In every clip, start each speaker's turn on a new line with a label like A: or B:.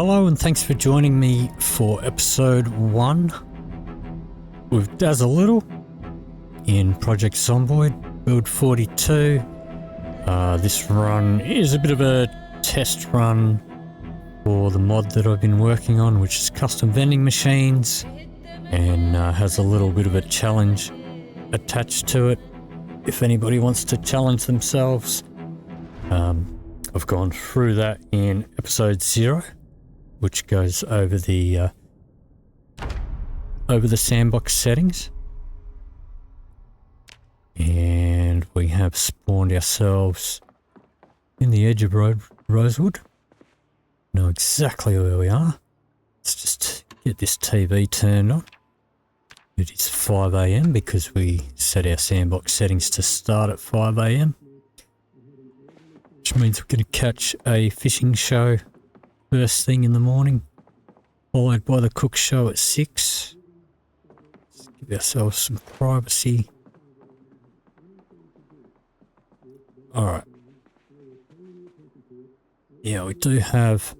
A: Hello and thanks for joining me for episode 1 with Gazza Little in Project Zomboid, build 42. This run is a bit of a test run for the mod that I've been working on, which is Custom Vending Machines, and has a little bit of a challenge attached to it if anybody wants to challenge themselves. I've gone through that in episode 0, which goes over the sandbox settings, and we have spawned ourselves in the edge of Rosewood. Know exactly where we are. Let's just get this TV turned on. It is 5 AM because we set our sandbox settings to start at 5 AM, which means we're going to catch a fishing show first thing in the morning, followed by the cook show at 6. Let's give ourselves some privacy. Alright. Yeah, we do have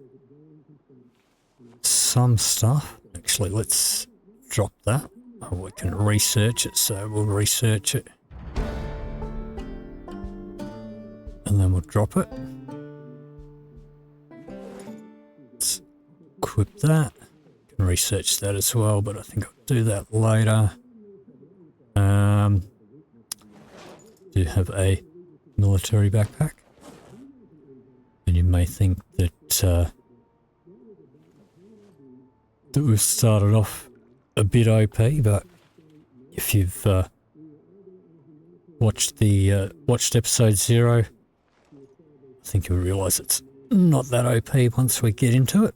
A: some stuff. Actually, let's drop that. Oh, we can research it, so we'll research it. And then we'll drop it. Let's equip that. Can research that as well, but I think I'll do that later. Do have a military backpack. And you may think that that we've started off a bit OP, but if you've watched episode 0, I think you'll realise it's not that OP once we get into it,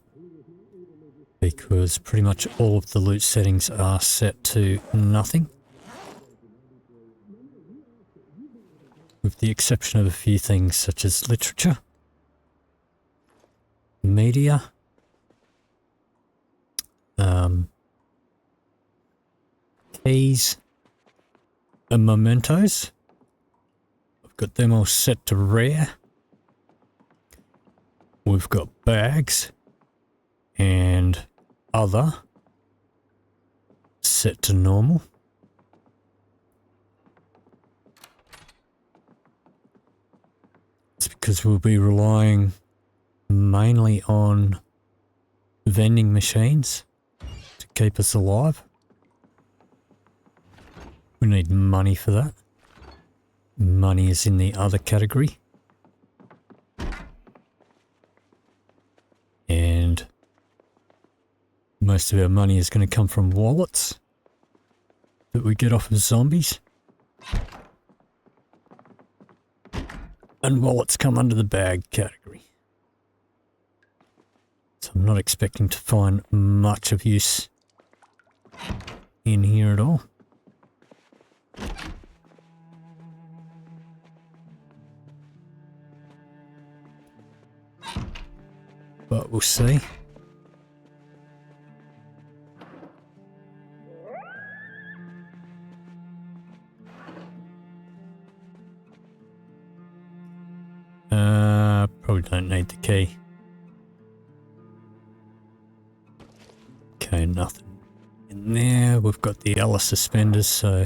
A: because pretty much all of the loot settings are set to nothing, with the exception of a few things such as literature, media, keys, and mementos. I've got them all set to rare. We've got bags and other set to normal. It's because we'll be relying mainly on vending machines to keep us alive. We need money for that. Money is in the other category. And most of our money is going to come from wallets that we get off of zombies. And wallets come under the bag category. So I'm not expecting to find much of use in here at all. But we'll see. Probably don't need the key. Okay, nothing in there. We've got the Ella suspenders, so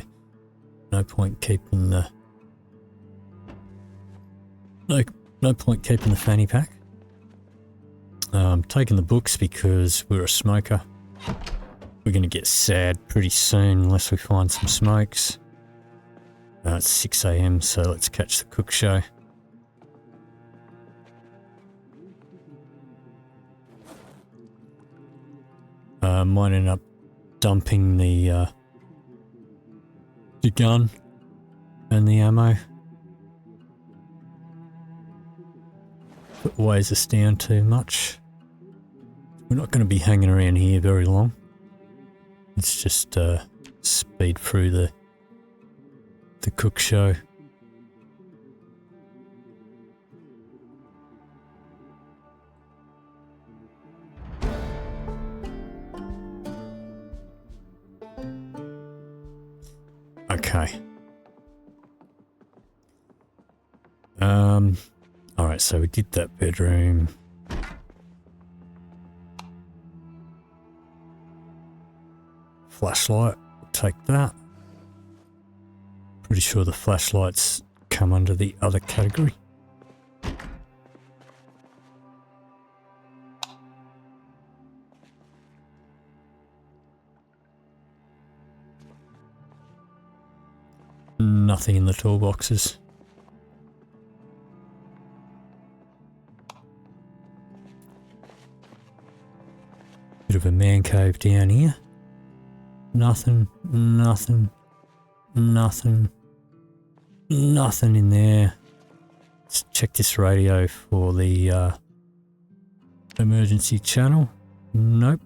A: no point keeping the no point keeping the fanny pack. Taking the books because we're a smoker. We're going to get sad pretty soon unless we find some smokes. It's 6 AM, so let's catch the cook show. Might end up dumping the gun and the ammo. It weighs us down too much. We're not going to be hanging around here very long. Let's just speed through the cook show. Okay. Alright, so we did that bedroom. flashlight. We'll take that. Pretty sure the flashlights come under the other category. Nothing in the toolboxes. Bit of a man cave down here. Nothing, nothing, nothing, nothing in there. Let's check this radio for the emergency channel. Nope.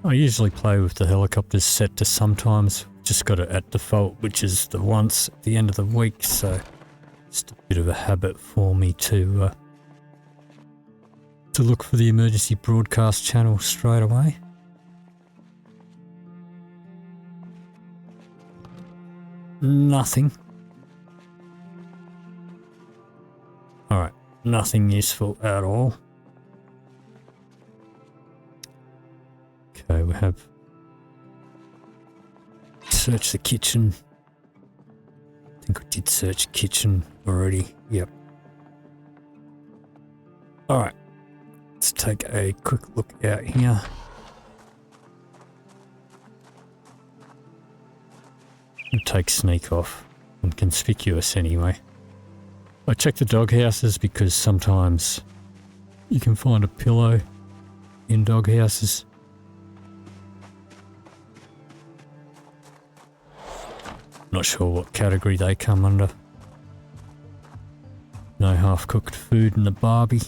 A: I usually play with the helicopters set to sometimes. Just got it at default, which is the once at the end of the week, so just a bit of a habit for me to look for the emergency broadcast channel straight away. Nothing. Alright, nothing useful at all. Okay, we have search the kitchen. I think we did search kitchen already. Yep. Alright. Let's take a quick look out here. And take sneak off. I'm conspicuous anyway. I check the dog houses because sometimes you can find a pillow in dog houses. Not sure what category they come under. No half-cooked food in the barbie.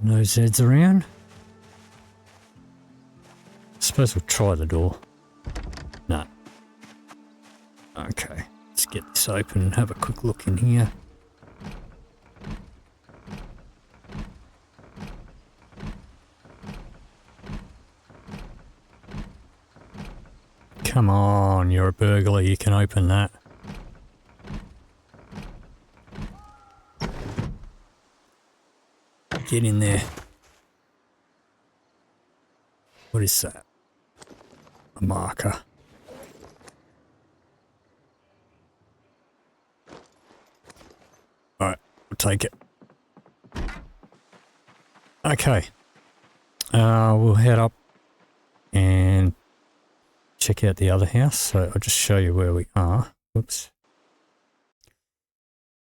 A: No Zeds around. Suppose we'll try the door. No. Okay, let's get this open and have a quick look in here. Come on, you're a burglar, you can open that. Get in there. What is that? A marker. Alright, we'll take it. Okay. We'll head up and check out the other house. So I'll just show you where we are. Whoops.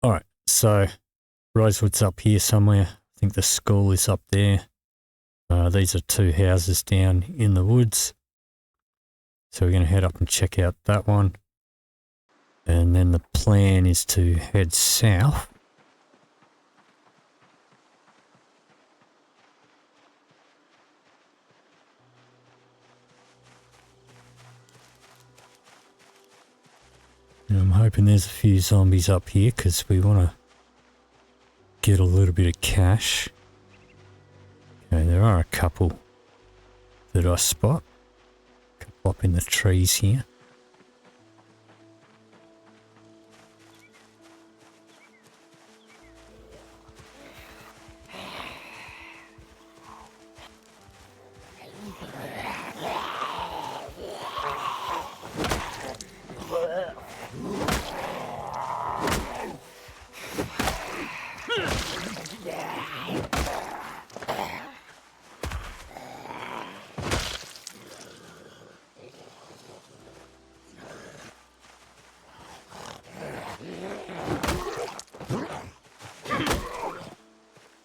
A: Alright, so Rosewood's up here somewhere. I think the school is up there. These are two houses down in the woods. So we're going to head up and check out that one. And then the plan is to head south. And I'm hoping there's a few zombies up here because we want to get a little bit of cash. Okay, there are a couple that I spot. A couple up in the trees here.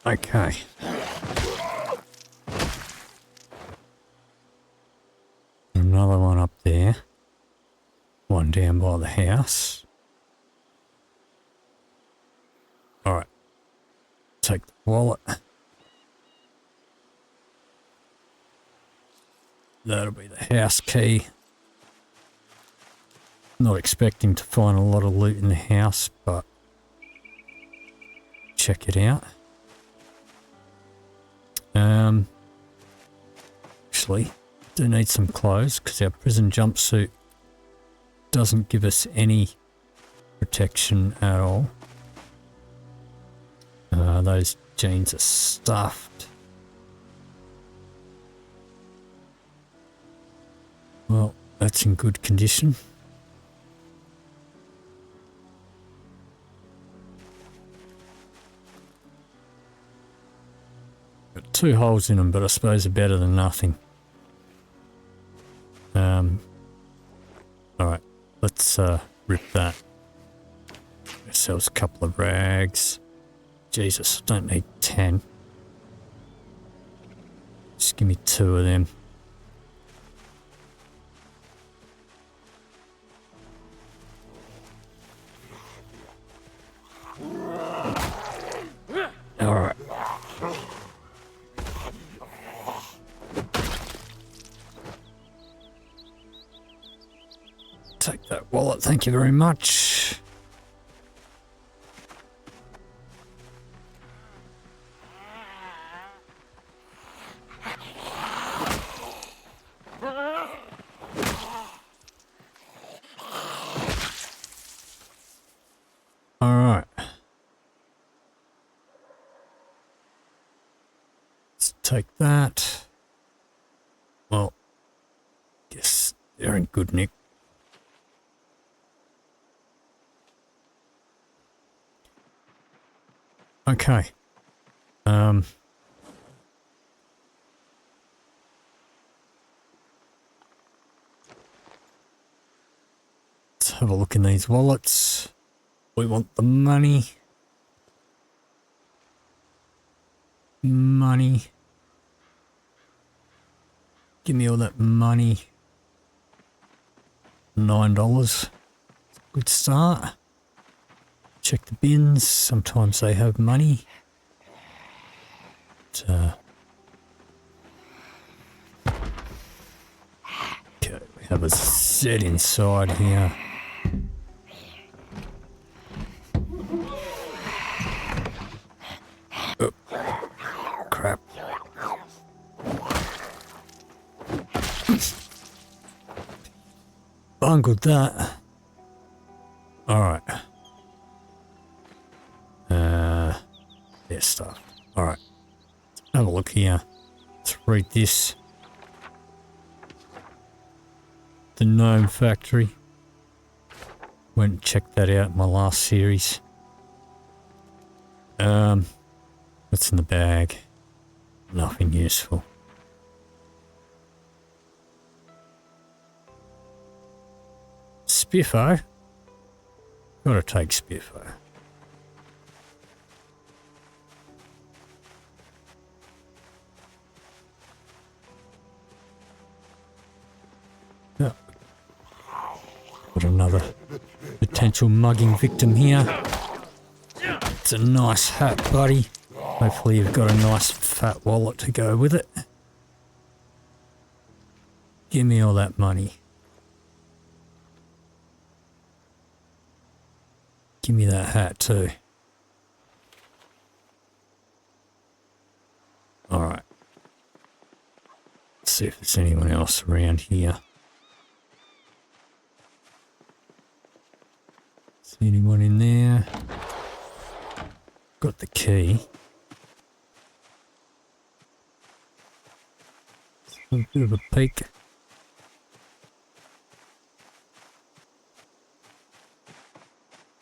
A: Okay. Another one up there. One down by the house. Alright. Take the wallet. That'll be the house key. Not expecting to find a lot of loot in the house, but check it out. Actually, do need some clothes because our prison jumpsuit doesn't give us any protection at all. Those jeans are stuffed. Well, that's in good condition. Got 2 holes in them, but I suppose they're better than nothing. Alright, let's rip that. Ourselves a couple of rags. Jesus, I don't need 10. Just give me 2 of them. Alright. Take that wallet, thank you very much. Alright. Let's take that. Well, guess they're in good nick. Okay. Let's have a look in these wallets. We want the money. Money. Give me all that money. $9. Good start. Check the bins. Sometimes they have money. But, okay, we have a Z inside here. Oh, crap. Bungled that. Alright. There's stuff. Alright. Have a look here. Let's read this. The Gnome Factory. Went and checked that out in my last series. What's in the bag? Nothing useful. Spiffo? Gotta take Spiffo. Oh. Got another potential mugging victim here. It's a nice hat, buddy. Hopefully you've got a nice fat wallet to go with it. Give me all that money. Give me that hat too. Alright. Let's see if there's anyone else around here. See anyone in there? Got the key. A bit of a peek.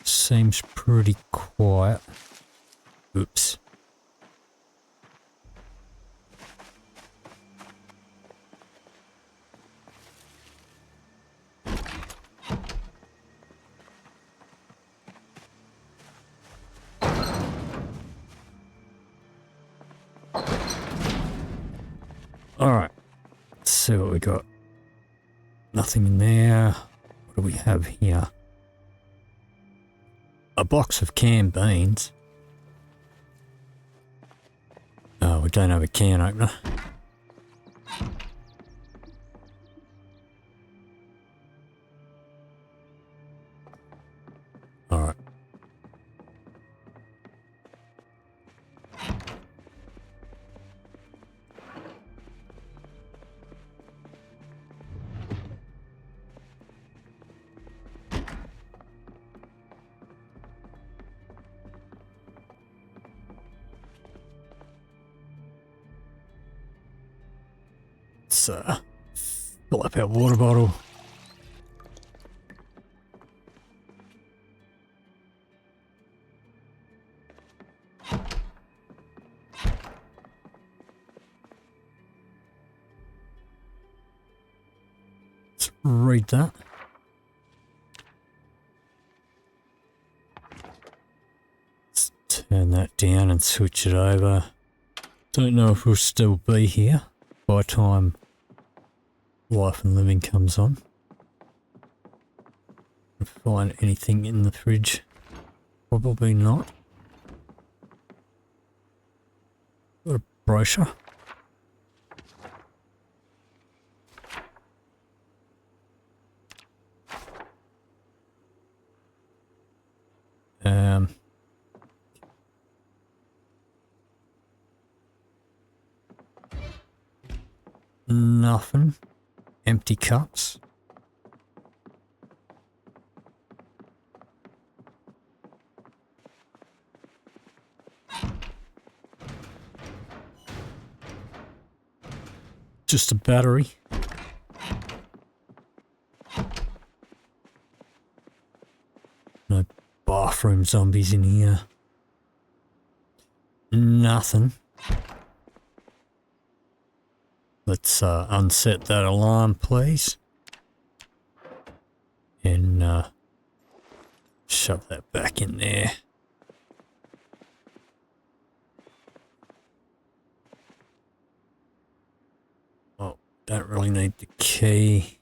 A: Seems pretty quiet. Oops. Alright, let's see what we got. Nothing in there. What do we have here? A box of canned beans. Oh, we don't have a can opener. Alright. Let's fill up our water bottle. Let's read that. Let's turn that down and switch it over. Don't know if we'll still be here by the time Life and Living comes on. And find anything in the fridge. Probably not. Got a brochure. Nothing. Empty cups. Just a battery. No bathroom zombies in here. Nothing. Let's unset that alarm, please. And shove that back in there. Oh, don't really need the key.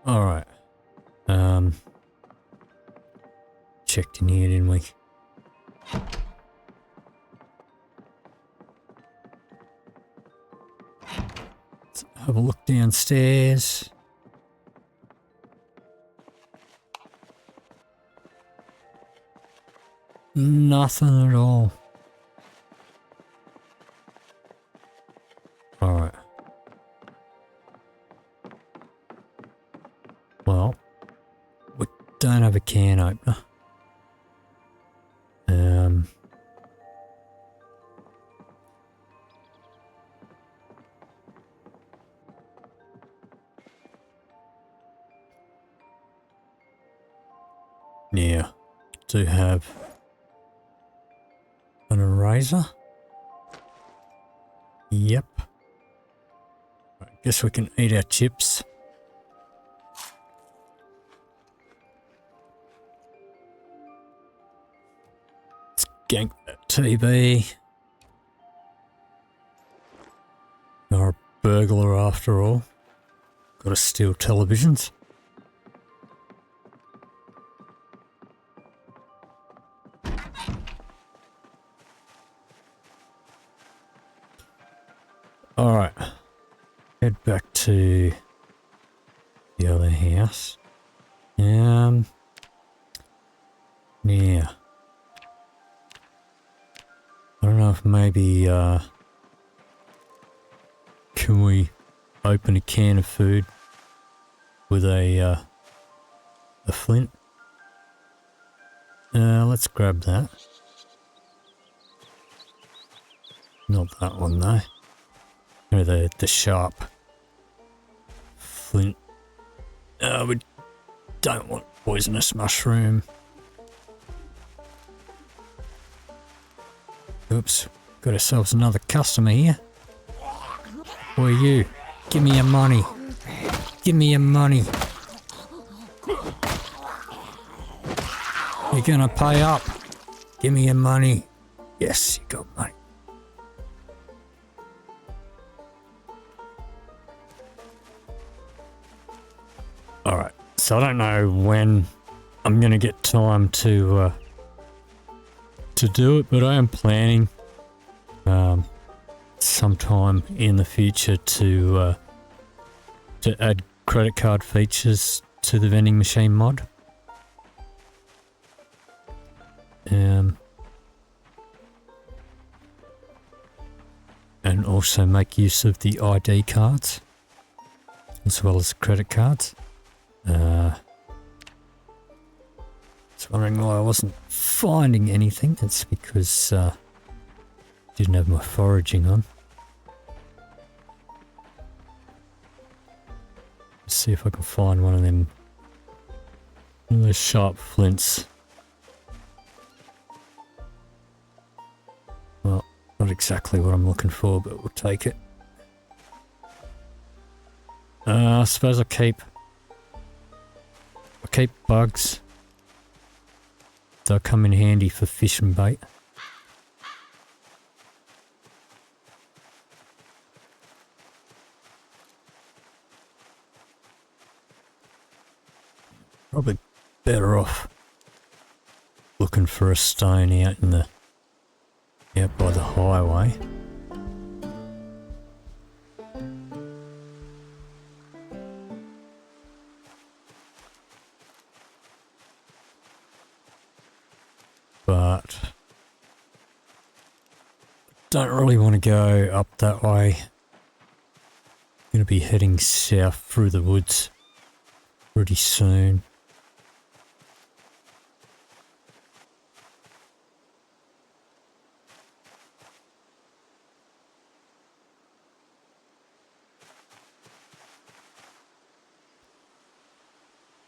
A: Alright. Checked in here, didn't we? Let's have a look downstairs. Nothing at all. Alright. Well, we don't have a can opener. Yeah, do have an eraser. Yep. I guess we can eat our chips. Let's gank that TV. You're a burglar after all. Gotta steal televisions. Alright, head back to the other house. Yeah. I don't know if maybe, can we open a can of food with a flint? Let's grab that. Not that one though. Or the sharp flint. We don't want poisonous mushroom. Oops, got ourselves another customer here. Who are you? Give me your money. Give me your money. You're gonna pay up. Give me your money. Yes, you got money. Alright, so I don't know when I'm going to get time to do it, but I am planning sometime in the future to add credit card features to the vending machine mod. And also make use of the ID cards as well as credit cards. wondering why I wasn't finding anything. It's because I didn't have my foraging on. Let's see if I can find one of those sharp flints. Well, not exactly what I'm looking for, but we'll take it. I suppose I'll keep bugs. They'll come in handy for fishing bait. Probably better off looking for a stone out by the highway. But don't really want to go up that way. I'm going to be heading south through the woods pretty soon.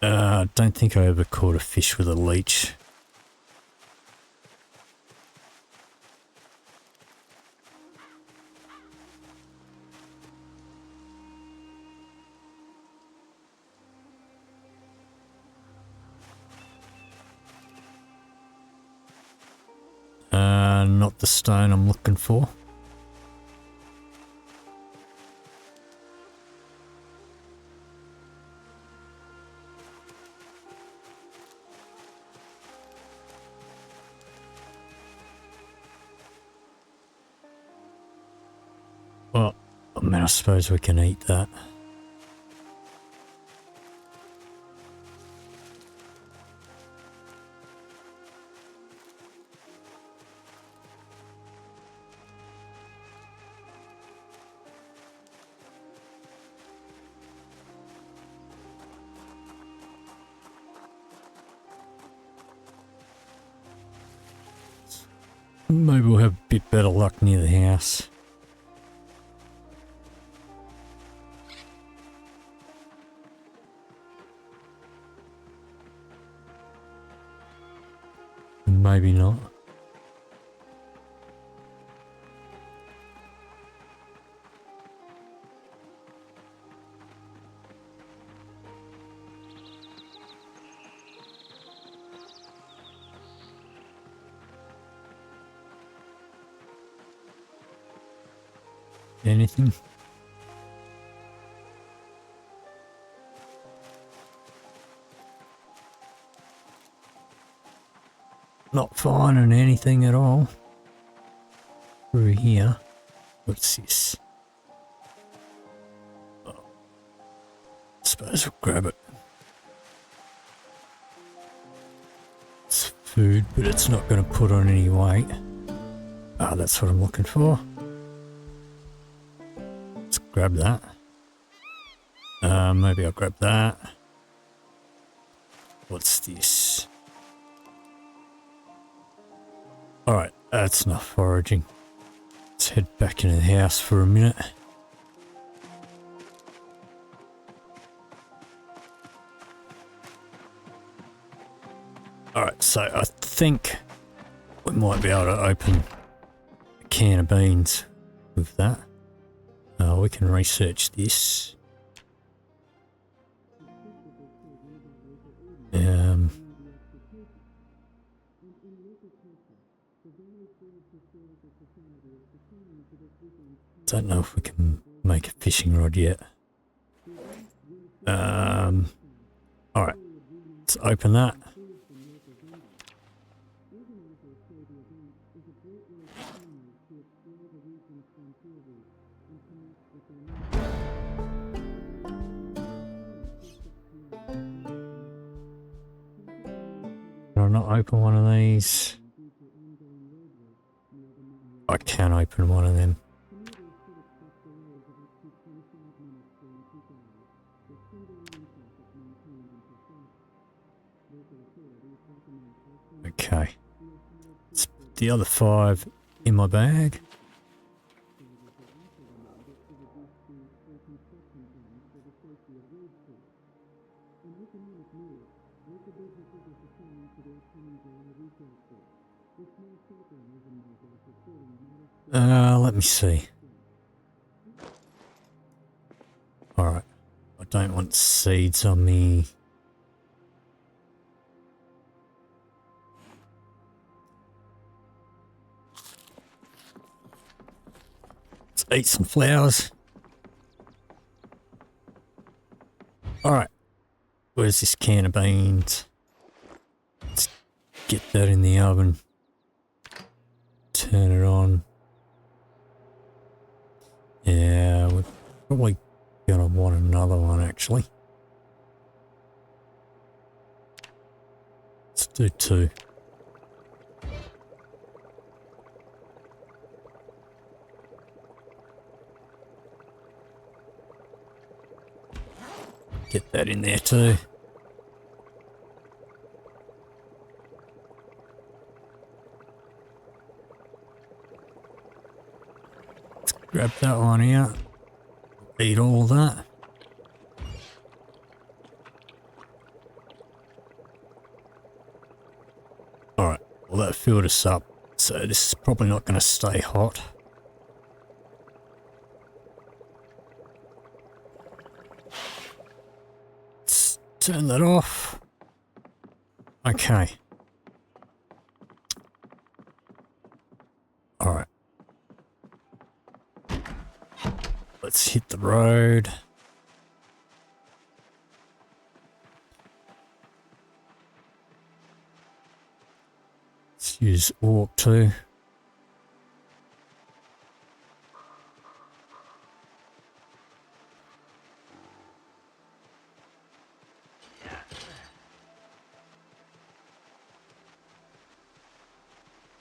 A: I don't think I ever caught a fish with a leech. Not the stone I'm looking for. Well, I mean, I suppose we can eat that. Maybe we'll have a bit better luck near the house. Maybe not. Anything? Not finding anything at all through here. What's this? Oh, I suppose we'll grab it. It's food, but it's not going to put on any weight. Ah, that's what I'm looking for. Let's grab that. Maybe I'll grab that. What's this? Alright, that's enough foraging. Let's head back into the house for a minute. Alright, so I think we might be able to open a can of beans with that. We can research this. Don't know if we can make a fishing rod yet. Alright, let's open that. Can I not open one of these? I can open one of them. Okay. Let's put the other 5 in my bag. Let me see. Alright. I don't want seeds on me. Let's eat some flowers. Alright. Where's this can of beans? Let's get that in the oven. Turn it on. Yeah, we're probably gonna want another one actually. Let's do 2. Get that in there too. Let's grab that one out. Eat all that. Alright, well that filled us up, so this is probably not going to stay hot. Let's turn that off. Okay. Alright. Let's hit the road. Let's use walk too.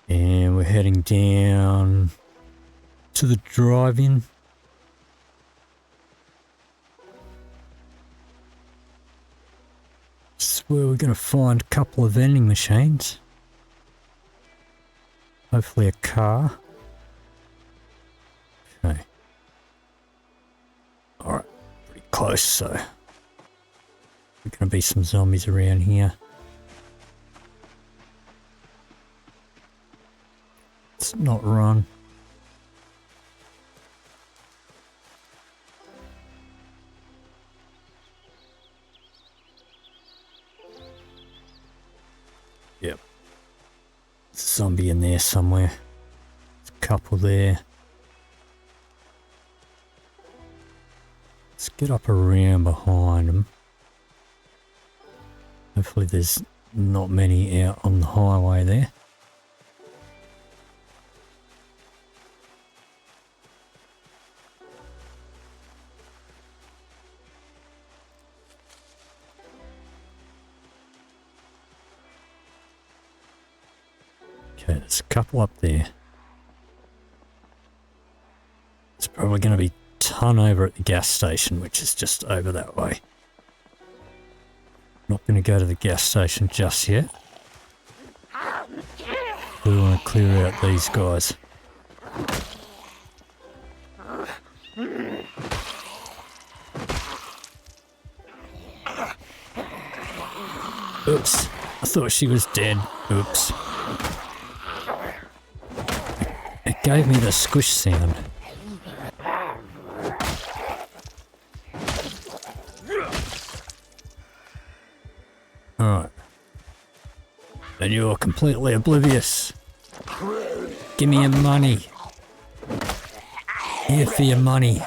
A: And we're heading down to the drive-in. This is where we're going to find a couple of vending machines. Hopefully a car. Okay. Alright, pretty close, so there's going to be some zombies around here. Let's not run. Yep. There's a zombie in there somewhere. There's a couple there. Let's get up around behind them. Hopefully there's not many out on the highway there. Okay, there's a couple up there. It's probably going to be a ton over at the gas station, which is just over that way. Not going to go to the gas station just yet. We want to clear out these guys. Oops, I thought she was dead. Oops. It gave me the squish sound. Alright. And you're completely oblivious. Give me your money. Here for your money.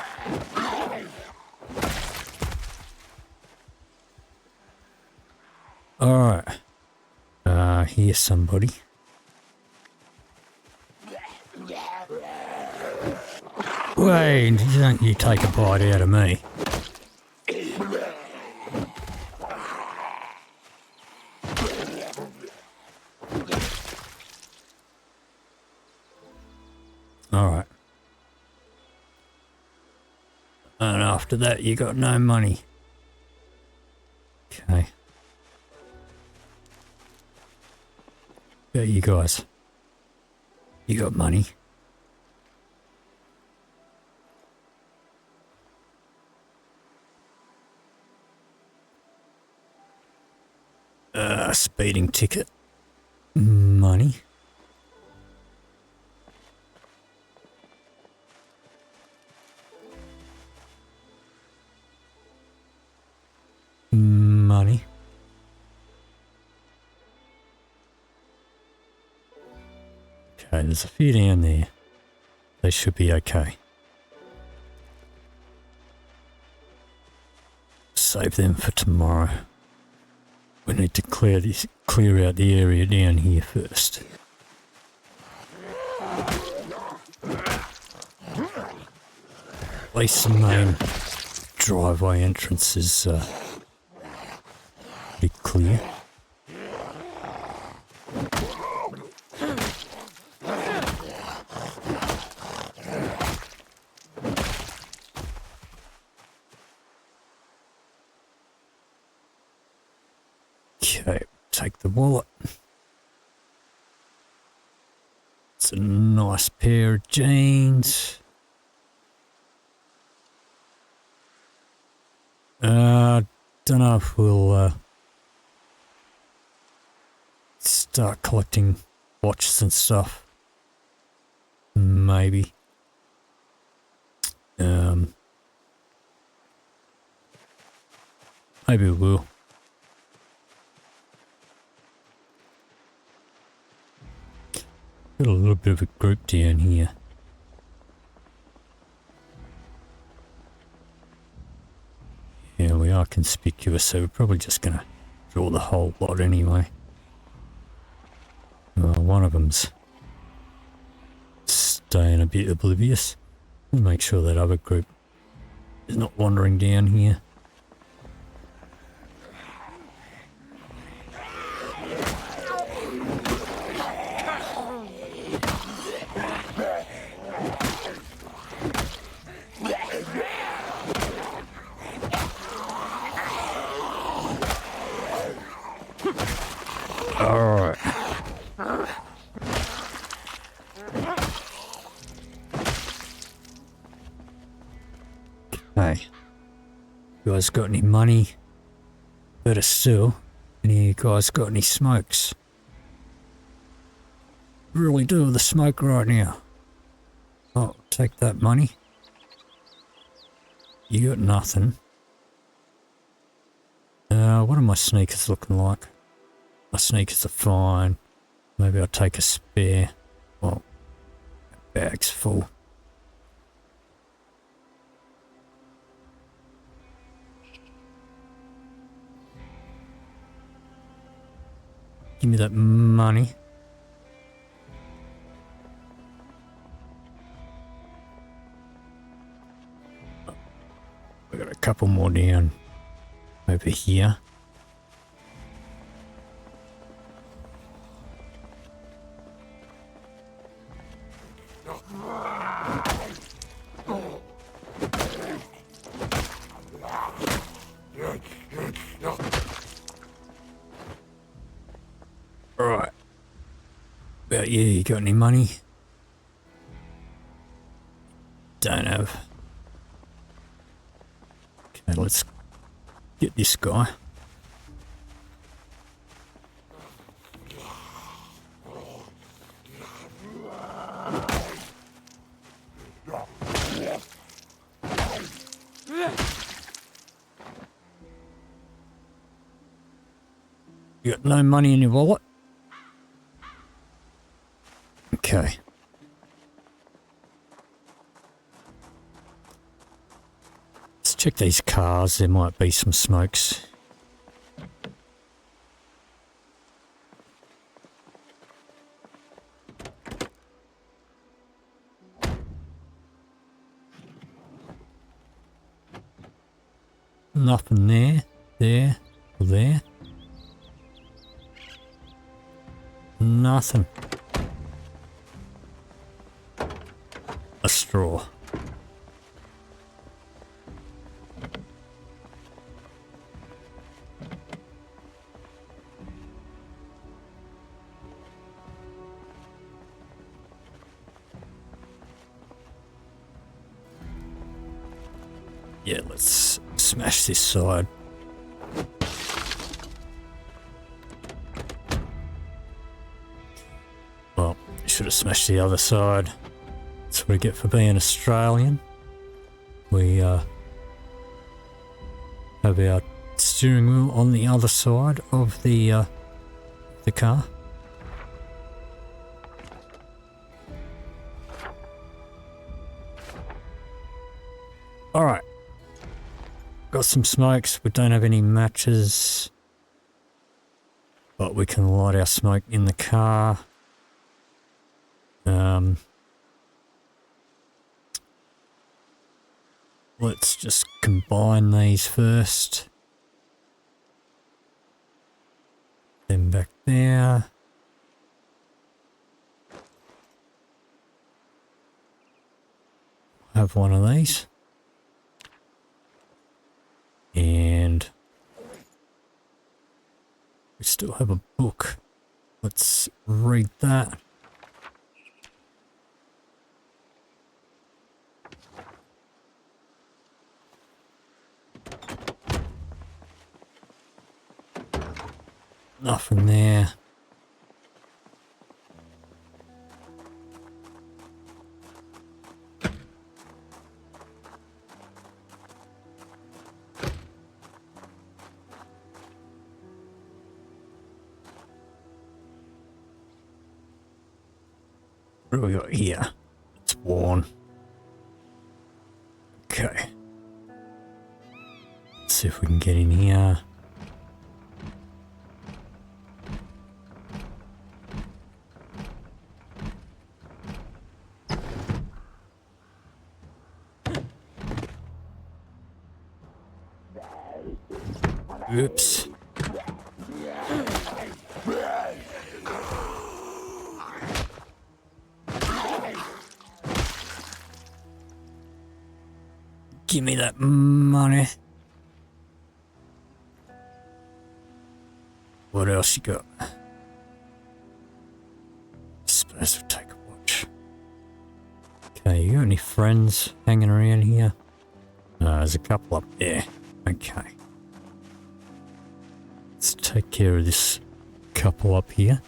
A: Alright. Here's somebody. Wait, don't you take a bite out of me. Alright. And after that you got no money. Okay. Yeah, you guys. You got money. Speeding ticket. Money. Money. Okay, there's a few down there. They should be okay. Save them for tomorrow. We need to clear out the area down here first. At least the main driveway entrance is pretty clear. Okay, take the wallet. It's a nice pair of jeans. Don't know if we'll start collecting watches and stuff. Maybe. Maybe we will. Got a little bit of a group down here. Yeah, we are conspicuous, so we're probably just going to draw the whole lot anyway. One of them's staying a bit oblivious. We'll make sure that other group is not wandering down here. Alright. Hey. You guys got any money? Better still, any of you guys got any smokes? Really do with the smoke right now. Oh, take that money. You got nothing. What are my sneakers looking like? My sneakers are fine. Maybe I'll take a spare. Well, bag's full. Give me that money. We got a couple more down over here. Right. About you got any money? Don't have. Okay, let's get this guy. You got no money in your wallet? Okay. Let's check these cars. There might be some smokes. Nothing there, there, or there. Nothing. A straw. Yeah, let's smash this side. Well, should have smashed the other side. That's what we get for being Australian. We have our steering wheel on the other side of the car. Alright. Got some smokes. We don't have any matches. But we can light our smoke in the car. Let's just combine these first. Then back there. Have one of these. And we still have a book. Let's read that. Nothing there. What do we got here? It's worn. Okay. Let's see if we can get in here. Oops. Give me that money. What else you got? Suppose we'll take a watch. Okay, you got any friends hanging around here? There's a couple up there. Okay. Let's take care of this couple up here.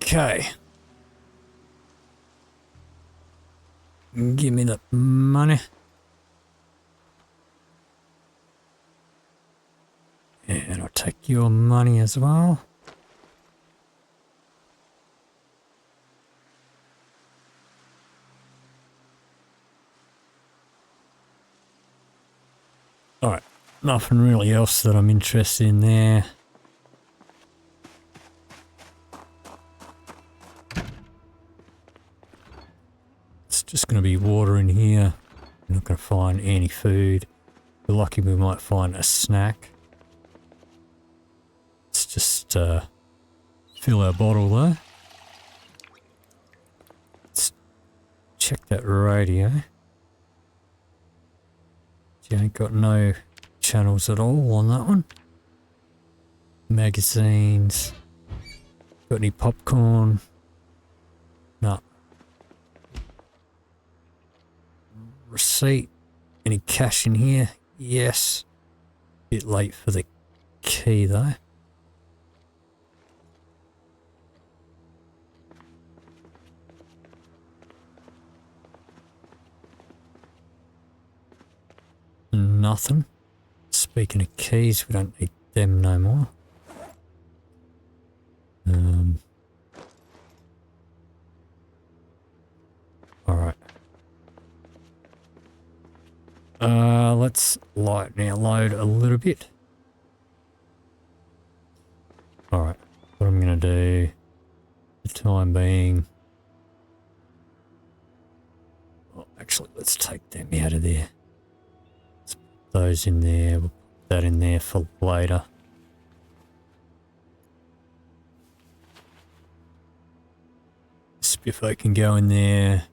A: Okay. Give me that money. And I'll take your money as well. Alright, nothing really else that I'm interested in there. It's just going to be water in here. We're not going to find any food. We're lucky we might find a snack. Let's just fill our bottle though. Let's check that radio. You ain't got no channels at all on that one. Magazines. Got any popcorn? No. Receipt. Any cash in here? Yes. Bit late for the key though. Nothing. Speaking of keys, we don't need them no more. Alright. Let's lighten our load a little bit. Alright. What I'm going to do for the time being... Well, actually, let's take them out of there. Those in there, we'll put that in there for later. Spiffo can go in there.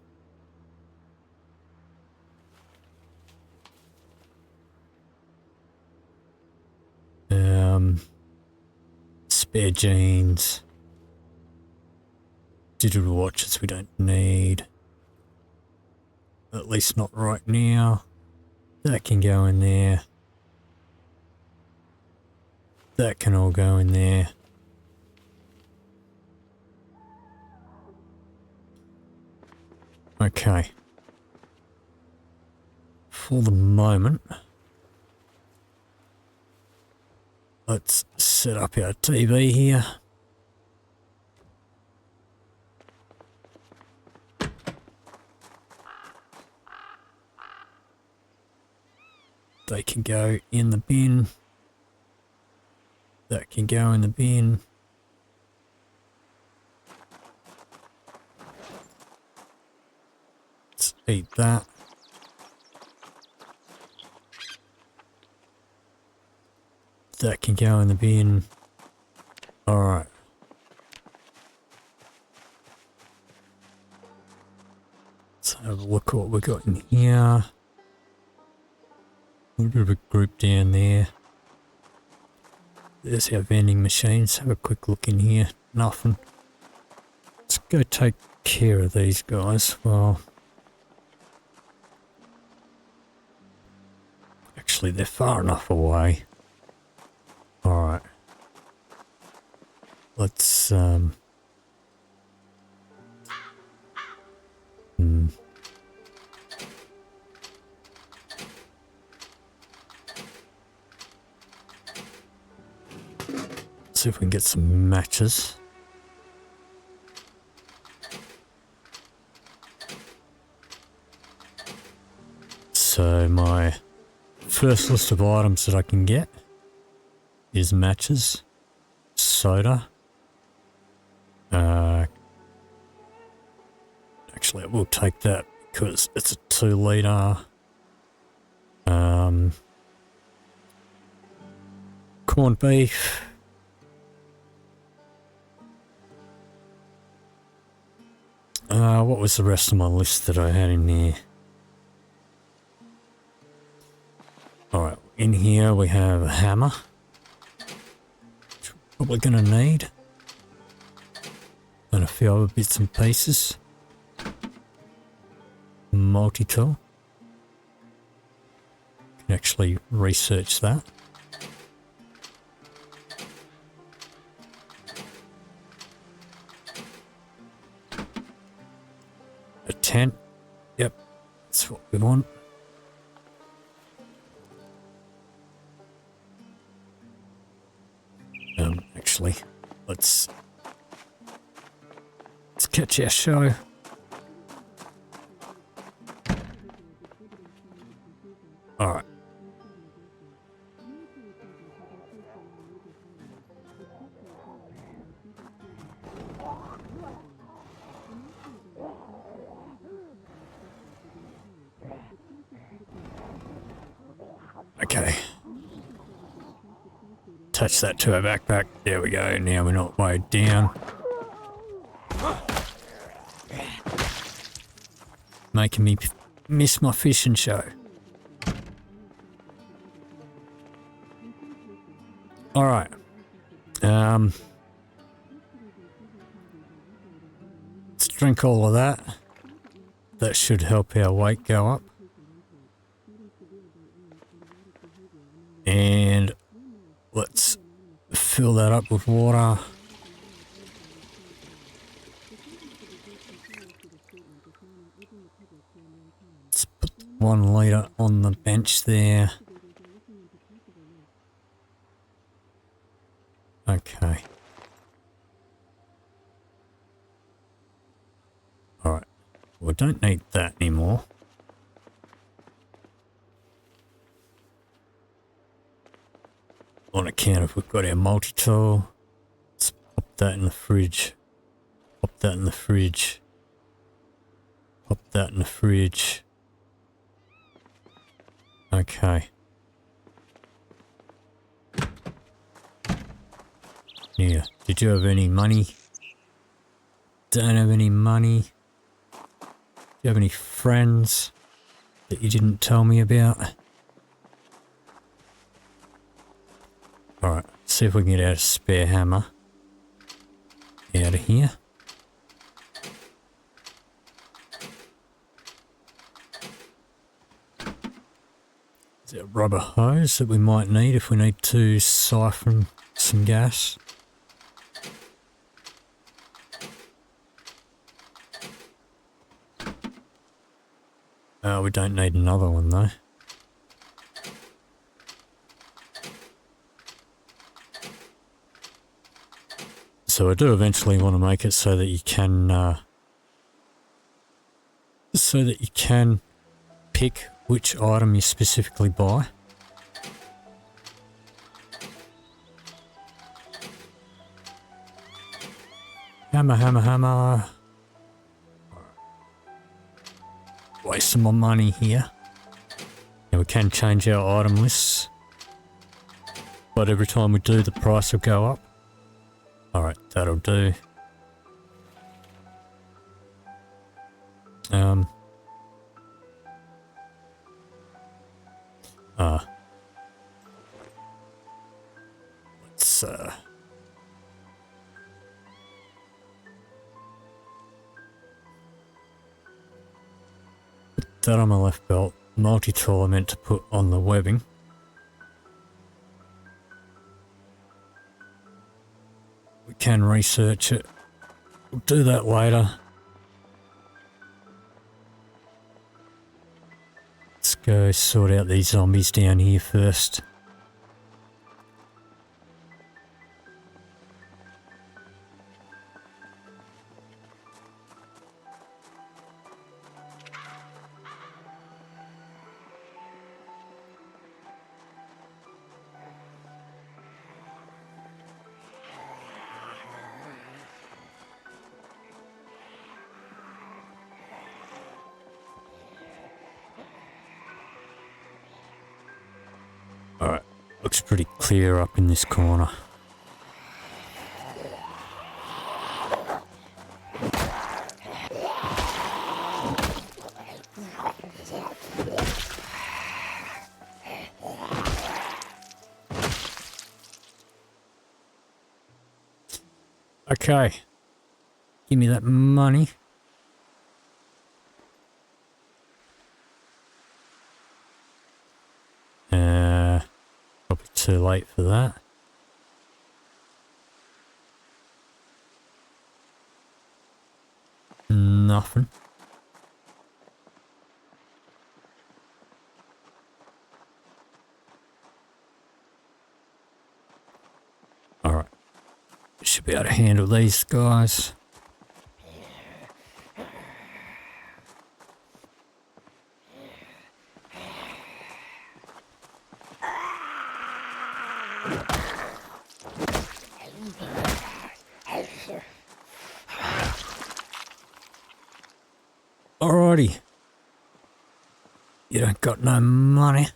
A: spare jeans. Digital watches we don't need. At least not right now. That can go in there. That can all go in there. Okay. For the moment, let's set up our TV here. They can go in the bin. That can go in the bin. Let's eat that. That can go in the bin. Alright. Let's have a look at what we got in here. A little bit of a group down there. There's our vending machines. Have a quick look in here. Nothing. Let's go take care of these guys. Well, actually they're far enough away. Alright. Let's see if we can get some matches. So my first list of items that I can get is matches, soda. Actually, I will take that because it's a 2 litre. Corned beef. What was the rest of my list that I had in there? Alright, in here we have a hammer, which we're probably going to need, and a few other bits and pieces. Multi-tool. Can actually research that. A tent. Yep, that's what we want. Actually, let's catch our show. All right. Okay. Attach that to our backpack. There we go. Now we're not weighed down. Making me miss my fishing show. All right. Let's drink all of that. That should help our weight go up. And let's fill that up with water. Let's put 1 litre on the bench there. Okay. Alright. We don't need that anymore. On account of we've got our multi-tool. Let's pop that in the fridge. Pop that in the fridge. Pop that in the fridge. Okay. Yeah, did you have any money? Don't have any money. Do you have any friends that you didn't tell me about? Alright, see if we can get out a spare hammer. out of here. There's a rubber hose that we might need if we need to siphon some gas. We don't need another one though. So I do eventually want to make it so that you can pick which item you specifically buy. Hammer, hammer, hammer. Wasting my money here. Now we can change our item lists, but every time we do, the price will go up. Alright, that'll do. Let's put that on my left belt. Multi-tool I meant to put on the webbing. We can research it. We'll do that later. Let's go sort out these zombies down here first. Alright, looks pretty clear up in this corner. Okay, give me that money. Probably too late for that. Nothing. Alright. Should be able to handle these guys. Alrighty. You don't got no money.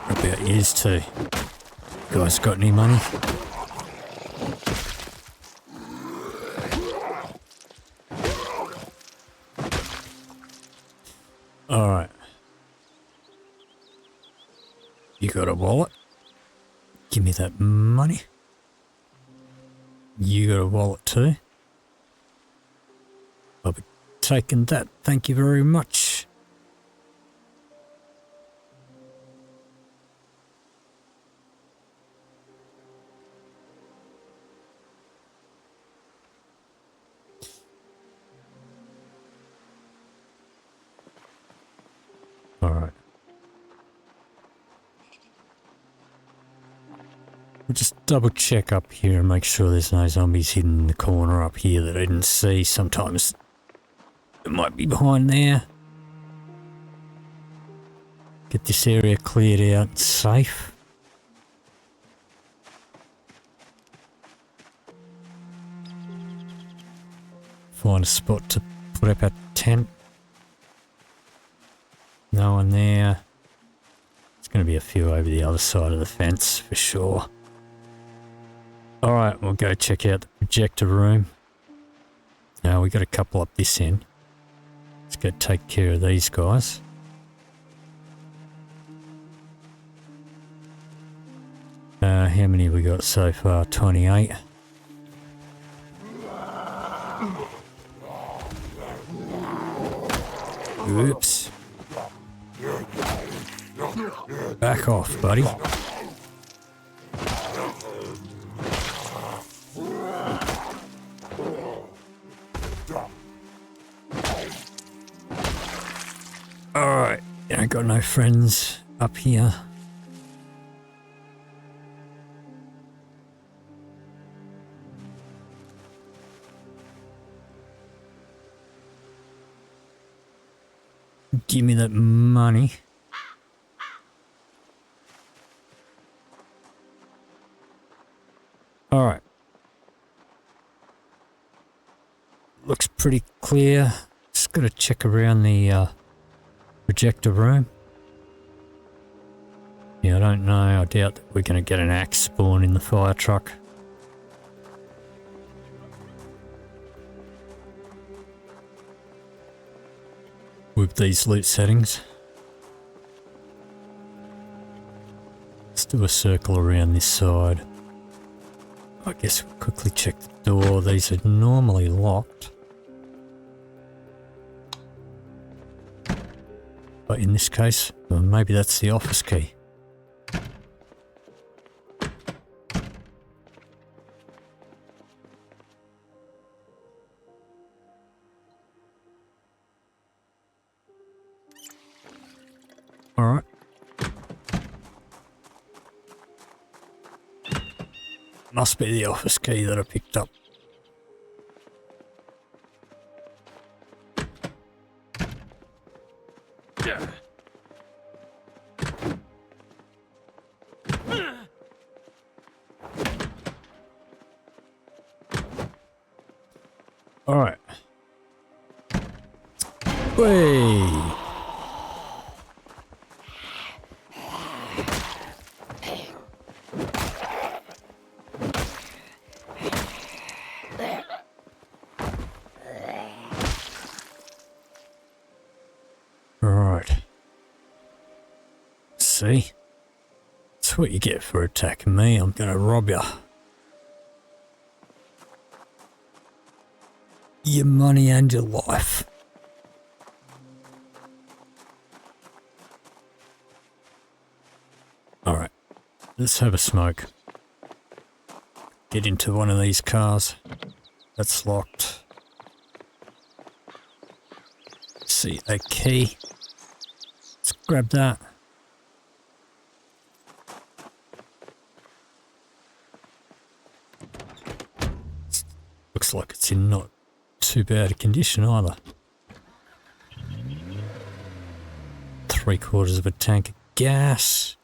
A: What about yours too? You guys got any money? Alright. You got a wallet? Give me that money. You got a wallet too? I'll be taking that, thank you very much. Alright. We'll just double check up here and make sure there's no zombies hidden in the corner up here that I didn't see. Sometimes it might be behind there. Get this area cleared out and safe. Find a spot to put up our tent. No one there. There's going to be a few over the other side of the fence for sure. Alright, we'll go check out the projector room. Now we got a couple up this end. Let's go take care of these guys. How many we got so far? 28. Oops. Back off, buddy. Alright, I got no friends up here. Give me that money. Alright. Looks pretty clear. Just gotta check around the projector room. Yeah, I don't know. I doubt that we're gonna get an axe spawn in the fire truck. With these loot settings. Let's do a circle around this side. I guess we'll quickly check the door. These are normally locked. But in this case, well, maybe that's the office key. Alright. Must be the office key that I picked up. Yeah. Alright. Way. Right. See? That's what you get for attacking me. I'm gonna rob you. Your money and your life. Alright. Let's have a smoke. Get into one of these cars. That's locked. See a key. Let's grab that. Looks like it's in not too bad a condition either. 3/4 of a tank of gas.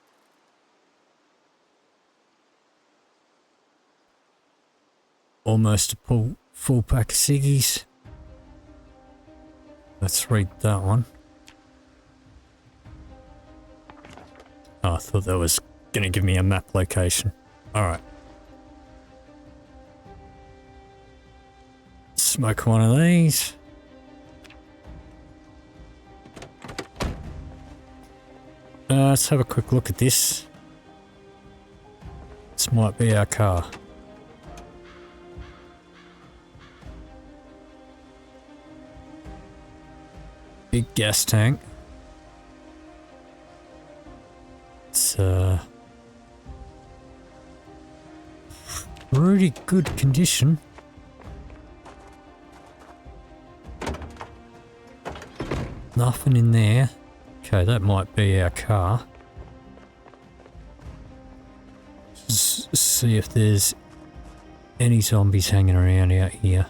A: Almost a full pack of ciggies. Let's read that one. Oh, I thought that was going to give me a map location. Alright. Smoke one of these. Let's have a quick look at this. This might be our car. Big gas tank. It's pretty good condition. Nothing in there. Okay, that might be our car. See if there's any zombies hanging around out here.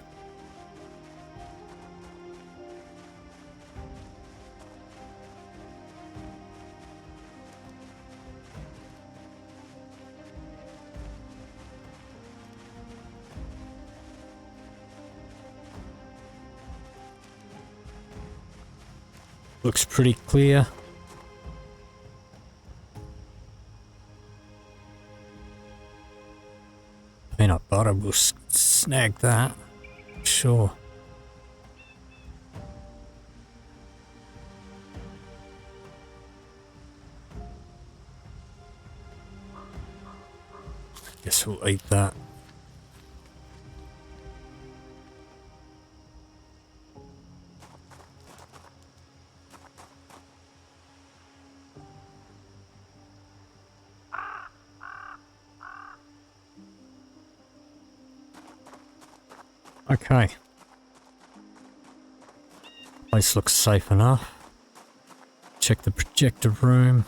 A: Looks pretty clear. Peanut butter will snag that. Sure. Guess we'll eat that. Okay. Place looks safe enough. Check the projector room.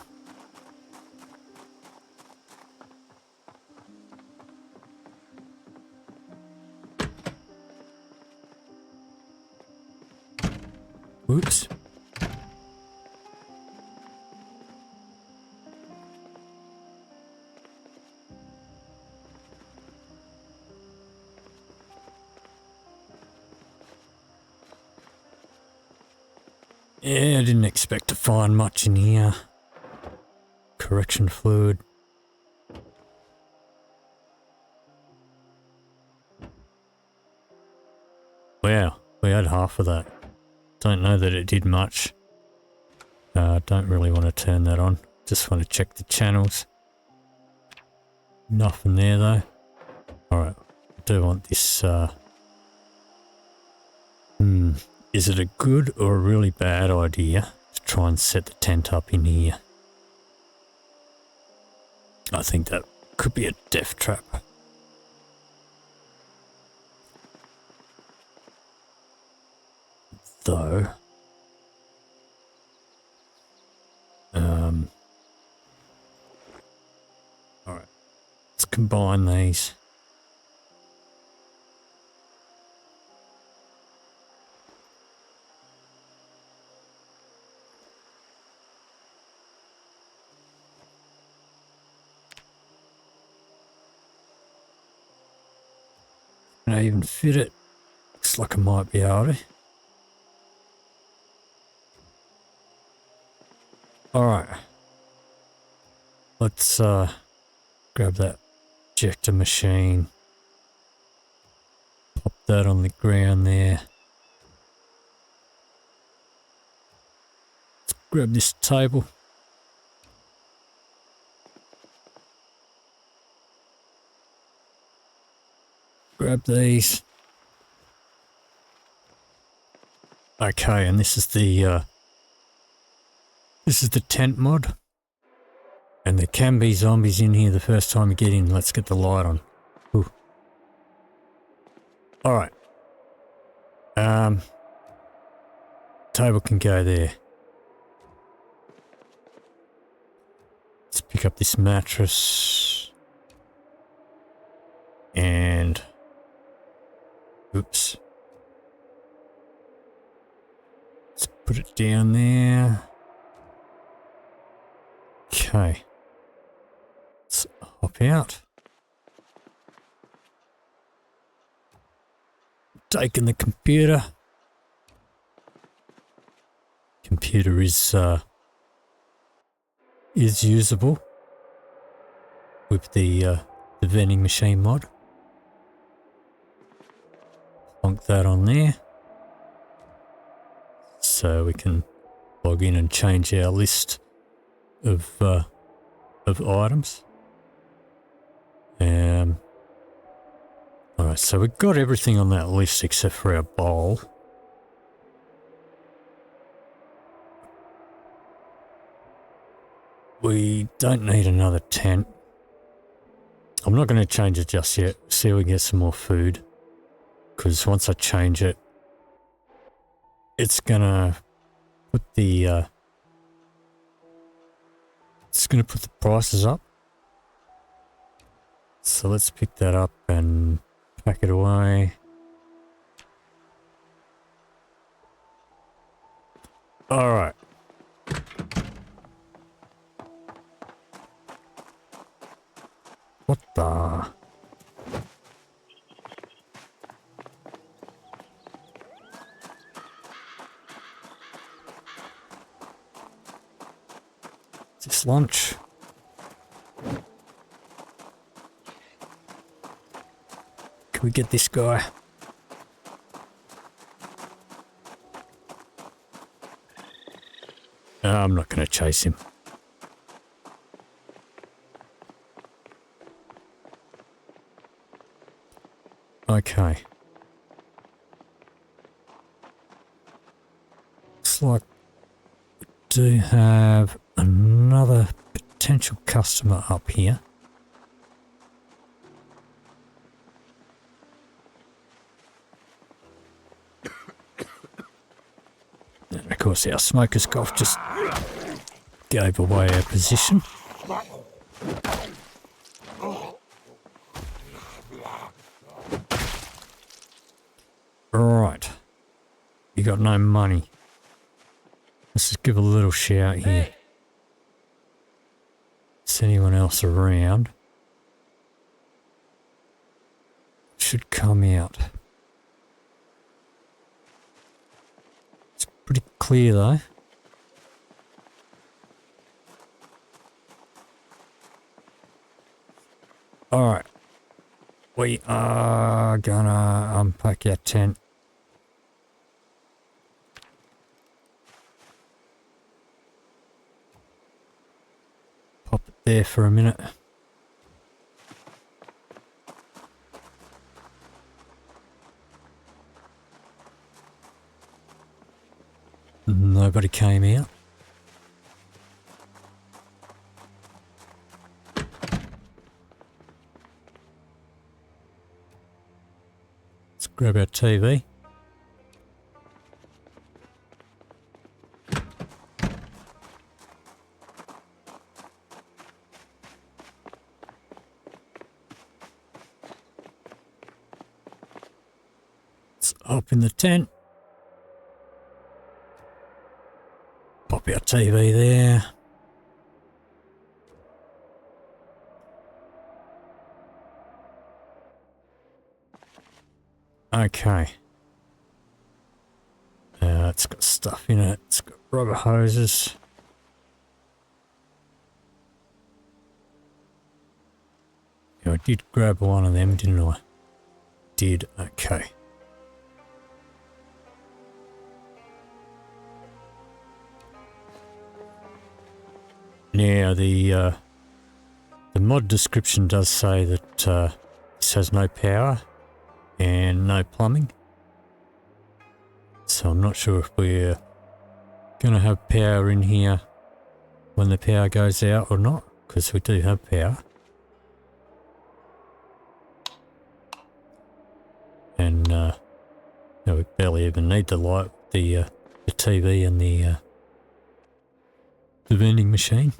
A: Oops. Yeah, I didn't expect to find much in here. Correction fluid. Wow, we had half of that. Don't know that it did much. Don't really want to turn that on. Just want to check the channels. Nothing there though. Alright, I do want this, is it a good or a really bad idea to try and set the tent up in here? I think that could be a death trap. Though, alright, let's combine these. Can I even fit it? Looks like I might be able to. Alright. Let's grab that ejector machine. Pop that on the ground there. Let's grab this table. Grab these. Okay, and this is the tent mod. And there can be zombies in here the first time you get in. Let's get the light on. Ooh. Alright. Table can go there. Let's pick up this mattress. And... oops. Let's put it down there. Okay. Let's hop out. Taking the computer. Computer is usable with the vending machine mod. Plonk that on there. So we can log in and change our list of items. Alright, so we've got everything on that list except for our bowl. We don't need another tent. I'm not going to change it just yet. See if we can get some more food. Because once I change it, it's going to put the prices up. So let's pick that up and pack it away. Alright. What the? Is this lunch? Can we get this guy? I'm not going to chase him. Okay. Looks like we do have another potential customer up here. And of course our smoker's cough just gave away our position. Right. You got no money. Let's just give a little shout here. Is anyone else around? Should come out. It's pretty clear though. Alright. We are gonna unpack our tent. Pop it there for a minute. Nobody came out. Let's grab our TV. Let's open the tent. Pop our TV there. Okay. It's got stuff in it. It's got rubber hoses. Yeah, I did grab one of them, didn't I? Did. Okay. Now the mod description does say that this has no power and no plumbing, so I'm not sure if we're gonna have power in here when the power goes out or not, because we do have power. And no, we barely even need the light, the TV and the vending machine.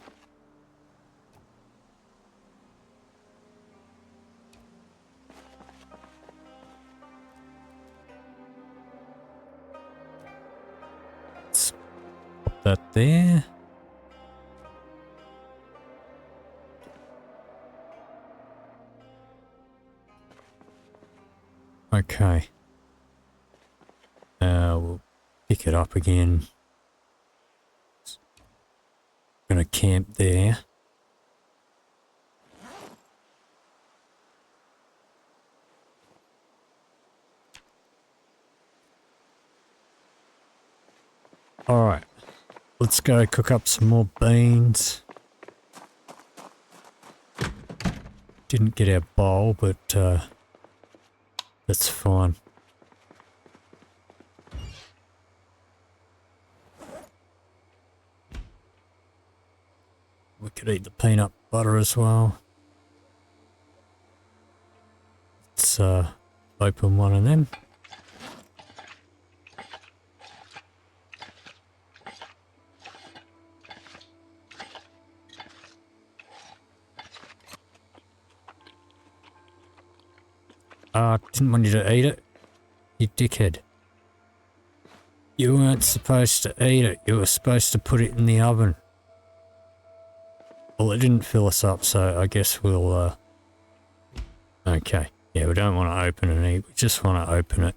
A: Let's pop that there. Okay. We'll pick it up again. Gonna camp there. Alright, let's go cook up some more beans. Didn't get our bowl, but that's fine. We could eat the peanut butter as well. Let's open one of them. Didn't want you to eat it, you dickhead. You weren't supposed to eat it, you were supposed to put it in the oven. Well, it didn't fill us up, so I guess we'll, okay. Yeah, we don't want to open and eat, we just want to open it.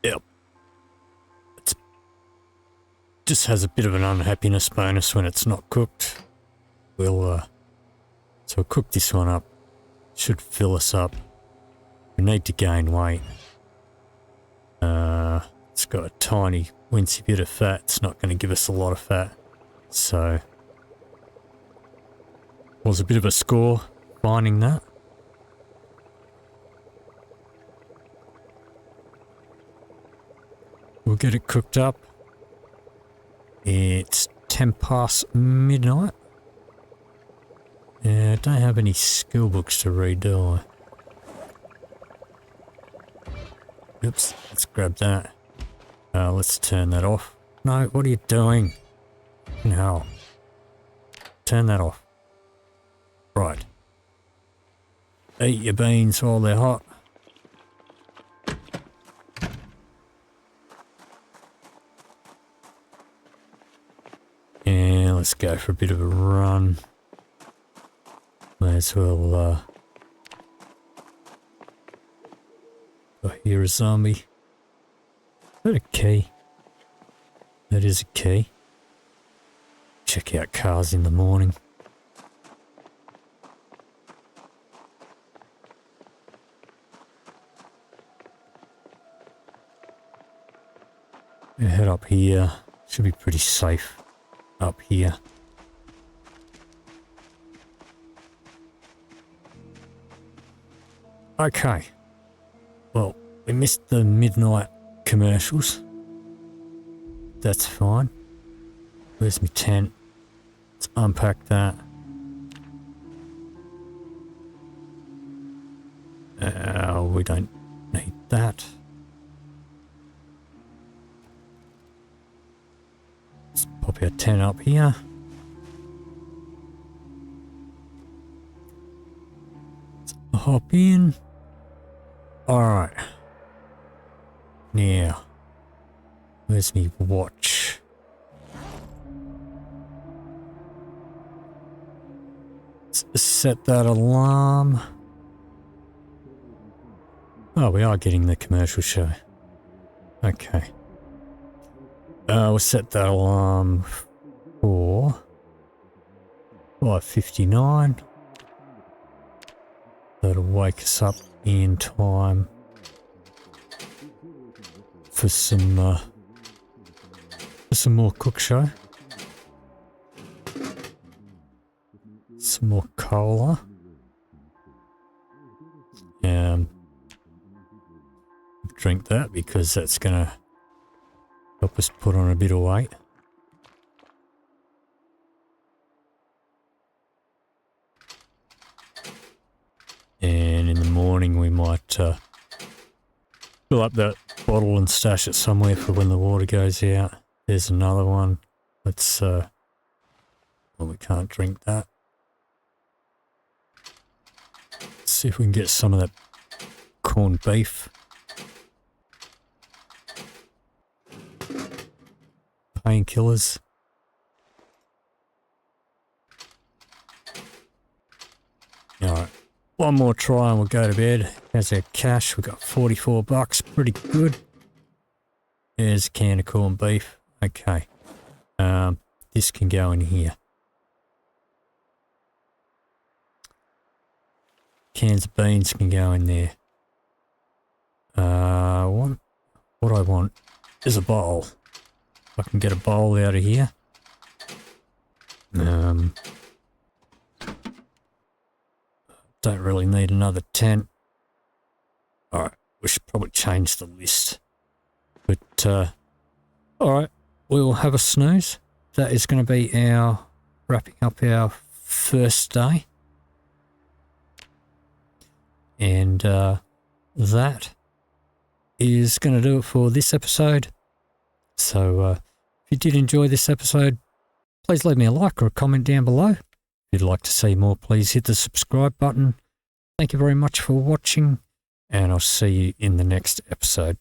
A: Yep. It just has a bit of an unhappiness bonus when it's not cooked. So we'll cook this one up. Should fill us up. We need to gain weight. It's got a tiny wincy bit of fat. It's not going to give us a lot of fat. So, was a bit of a score finding that. We'll get it cooked up. It's 10 past midnight. I don't have any skill books to read, do I? Oops, let's grab that. Let's turn that off. No, what are you doing? No. Turn that off. Right. Eat your beans while they're hot. And let's go for a bit of a run. May as well, I hear a zombie. Is that a key? That is a key. Check out cars in the morning. Head up here. Should be pretty safe up here. Okay. Well, we missed the midnight commercials. That's fine. Where's my tent? Let's unpack that. We don't need that. Let's pop our tent up here. Let's hop in. Alright. Now, where's me watch? Let's set that alarm. Oh, we are getting the commercial show. Okay. We'll set that alarm for 5:59. That'll wake us up in time for some more cook show. Some more cola. Drink that because that's gonna help us put on a bit of weight. And in the morning we might fill up that bottle and stash it somewhere for when the water goes out. There's another one. Let's well, we can't drink that. Let's see if we can get some of that corned beef. Painkillers. Alright, one more try and we'll go to bed. There's our cash. We've got $44. Pretty good. There's a can of corned beef. Okay. This can go in here. Cans of beans can go in there. What I want is a bowl. I can get a bowl out of here. Don't really need another tent. Alright, we should probably change the list. But, alright, we'll have a snooze. That is going to be our wrapping up our first day. And, that is going to do it for this episode. So, if you did enjoy this episode, please leave me a like or a comment down below. If you'd like to see more, please hit the subscribe button. Thank you very much for watching, and I'll see you in the next episode.